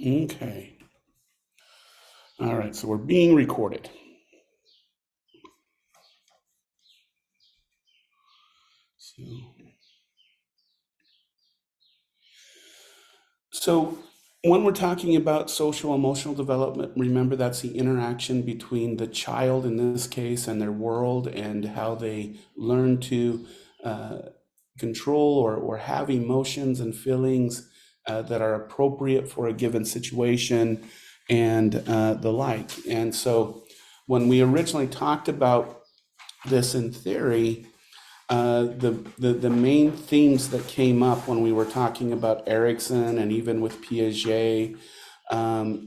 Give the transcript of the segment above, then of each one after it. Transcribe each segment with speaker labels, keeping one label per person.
Speaker 1: Okay. All right, so we're being recorded. So when we're talking about social emotional development, remember that's the interaction between the child in this case and their world, and how they learn to uh, control or have emotions and feelings that are appropriate for a given situation, and the like. And so when we originally talked about this in theory, the main themes that came up when we were talking about Erickson and even with Piaget,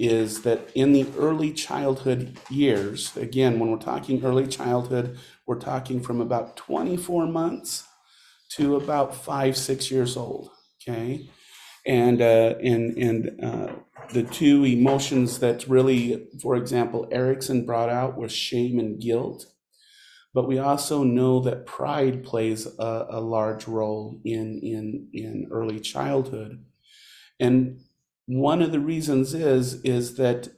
Speaker 1: is that in the early childhood years, again, when we're talking early childhood, we're talking from about 24 months to about 5, 6 years old. Okay, and the two emotions that really, for example, Erickson brought out was shame and guilt. But we also know that pride plays a large role in early childhood. And one of the reasons is that,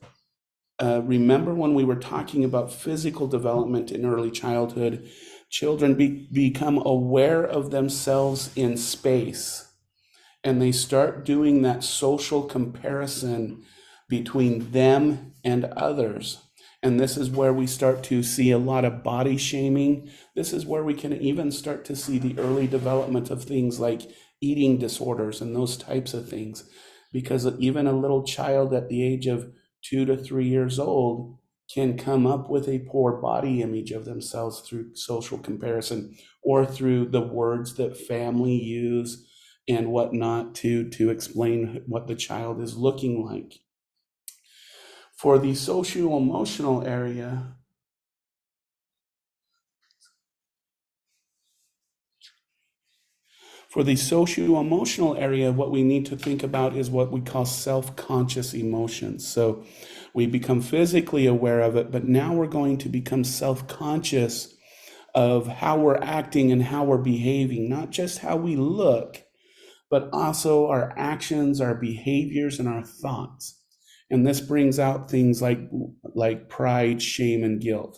Speaker 1: remember when we were talking about physical development in early childhood, children become aware of themselves in space, and they start doing that social comparison between them and others. And this is where we start to see a lot of body shaming. This is where we can even start to see the early development of things like eating disorders and those types of things. Because even a little child at the age of 2 to 3 years old can come up with a poor body image of themselves through social comparison, or through the words that family use and whatnot to explain what the child is looking like. For the socio-emotional area, what we need to think about is what we call self-conscious emotions. So we become physically aware of it, but now we're going to become self-conscious of how we're acting and how we're behaving, not just how we look, but also our actions, our behaviors, and our thoughts. And this brings out things like pride, shame, and guilt.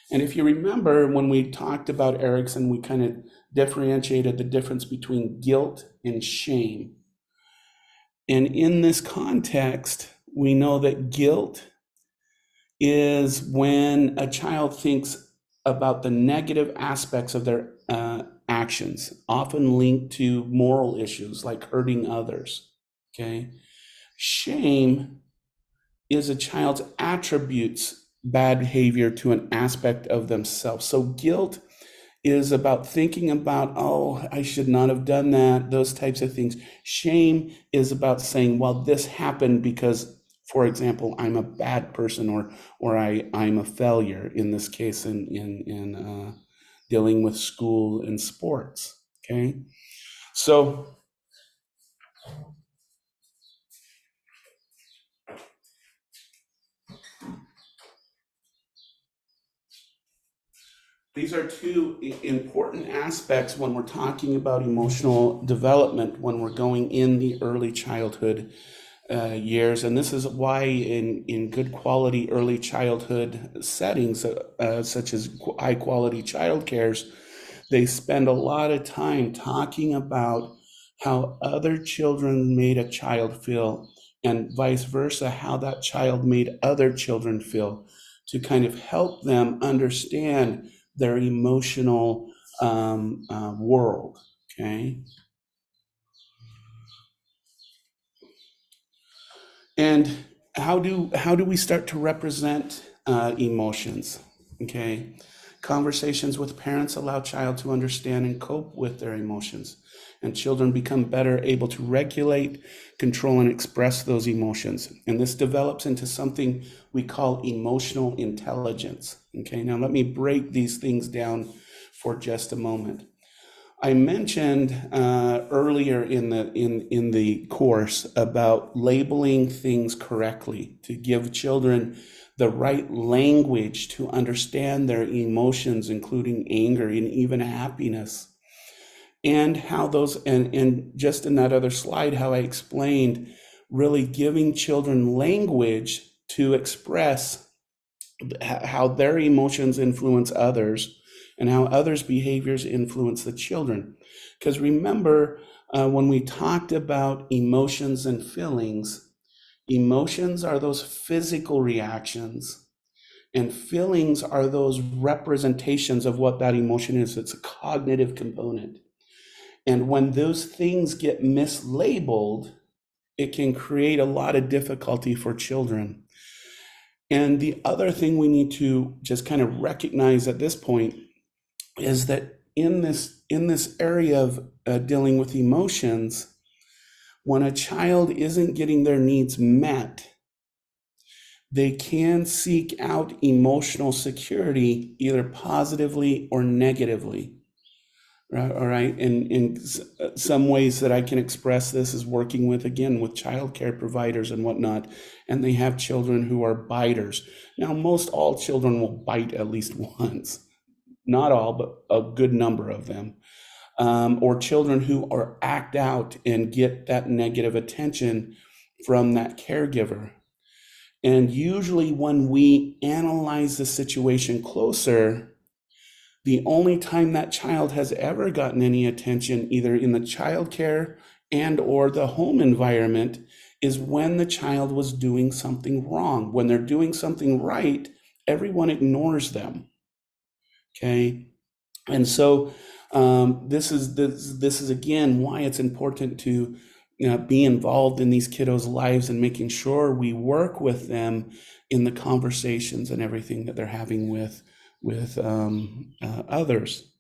Speaker 1: And if you remember, when we talked about Erickson, we kind of differentiated the difference between guilt and shame. And in this context, we know that guilt is when a child thinks about the negative aspects of their actions, often linked to moral issues like hurting others. Okay. Shame is a child's attributes bad behavior to an aspect of themselves. So guilt is about thinking about, oh, I should not have done that, those types of things. Shame is about saying, well, this happened because, for example, I'm a bad person, or I'm a failure in this case in dealing with school and sports. Okay, so these are two important aspects when we're talking about emotional development, when we're going in the early childhood years. And this is why in good quality early childhood settings, such as high quality child cares, they spend a lot of time talking about how other children made a child feel, and vice versa, how that child made other children feel, to kind of help them understand their emotional world. Okay. And how do we start to represent emotions? Okay, conversations with parents allow child to understand and cope with their emotions, and children become better able to regulate, control, and express those emotions. And this develops into something we call emotional intelligence. Okay, now let me break these things down for just a moment. I mentioned earlier in the course about labeling things correctly to give children the right language to understand their emotions, including anger and even happiness, and how those and just in that other slide, how I explained really giving children language to express how their emotions influence others and how others' behaviors influence the children. Because remember, when we talked about emotions and feelings, emotions are those physical reactions, and feelings are those representations of what that emotion is. It's a cognitive component. And when those things get mislabeled, it can create a lot of difficulty for children. And the other thing we need to just kind of recognize at this point is that in this area of dealing with emotions, when a child isn't getting their needs met, they can seek out emotional security either positively or negatively. All right. And in some ways that I can express this is working with, again, with childcare providers and whatnot. And they have children who are biters. Now, most all children will bite at least once. Not all, but a good number of them. Or children who are act out and get that negative attention from that caregiver. And usually when we analyze the situation closer, the only time that child has ever gotten any attention, either in the childcare and or the home environment, is when the child was doing something wrong. When they're doing something right, everyone ignores them. Okay, and so this is again why it's important to be involved in these kiddos' lives and making sure we work with them in the conversations and everything that they're having with others.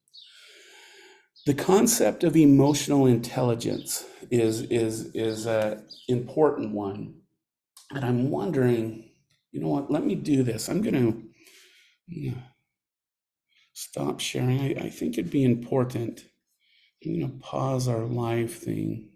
Speaker 1: The concept of emotional intelligence is an important one, and I'm wondering, you know what? Let me do this. I'm going to stop sharing. I think it'd be important. I'm going to pause our live thing.